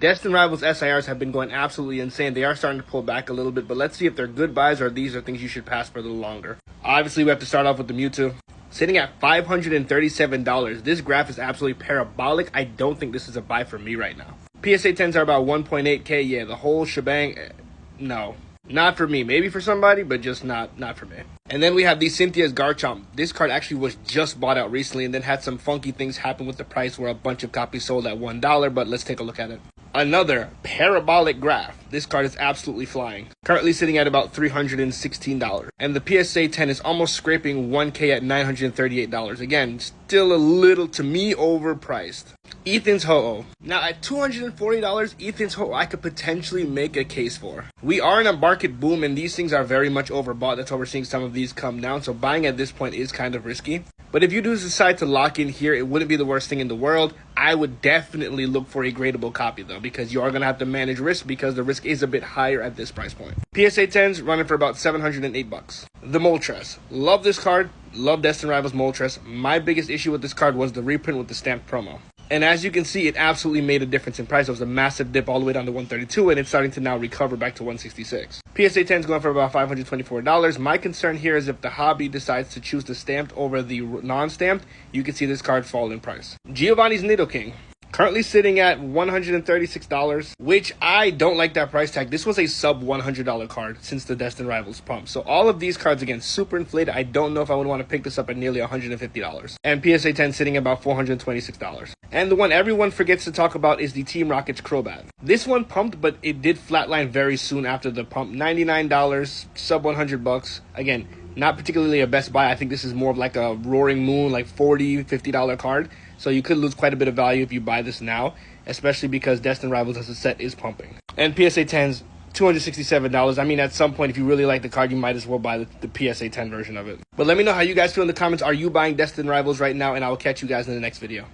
Destined Rivals SIRs have been going absolutely insane. They are starting to pull back a little bit, but let's see if they're good buys or these are things you should pass for a little longer. Obviously, we have to start off with the Mewtwo. Sitting at $537. This graph is absolutely parabolic. I don't think this is a buy for me right now. PSA 10s are about 1.8K. Yeah, the whole shebang, no. Not for me. Maybe for somebody, but just not for me. And then we have the Cynthia's Garchomp. This card actually was just bought out recently and then had some funky things happen with the price where a bunch of copies sold at $1, but let's take a look at it. Another parabolic graph. This card is absolutely flying. Currently sitting at about $316. And the PSA 10 is almost scraping 1K at $938. Again, still a little, to me, overpriced. Ethan's Ho-Oh. Now at $240, Ethan's Ho-Oh I could potentially make a case for. We are in a market boom and these things are very much overbought. That's why we're seeing some of these come down. So buying at this point is kind of risky. But if you do decide to lock in here, it wouldn't be the worst thing in the world. I would definitely look for a gradable copy though, because you are going to have to manage risk because the risk is a bit higher at this price point. PSA 10s running for about $708. The Moltres. Love this card. Love Destined Rivals Moltres. My biggest issue with this card was the reprint with the stamped promo. And as you can see, it absolutely made a difference in price. It was a massive dip all the way down to $132, and it's starting to now recover back to $166. PSA 10 is going for about $524. My concern here is if the hobby decides to choose the stamped over the non-stamped, you can see this card fall in price. Giovanni's Nidoking. Currently sitting at $136, which I don't like that price tag. This was a sub $100 card since the Destined Rivals pump. So all of these cards, again, super inflated. I don't know if I would want to pick this up at nearly $150. And PSA 10 sitting at about $426. And the one everyone forgets to talk about is the Team Rocket's Crobat. This one pumped, but it did flatline very soon after the pump. $99, sub $100. Again, not particularly a best buy. I think this is more of like a Roaring Moon, like $40, $50 card. So you could lose quite a bit of value if you buy this now, especially because Destined Rivals as a set is pumping. And PSA 10's $267. I mean, at some point, if you really like the card, you might as well buy the PSA 10 version of it. But let me know how you guys feel in the comments. Are you buying Destined Rivals right now? And I will catch you guys in the next video.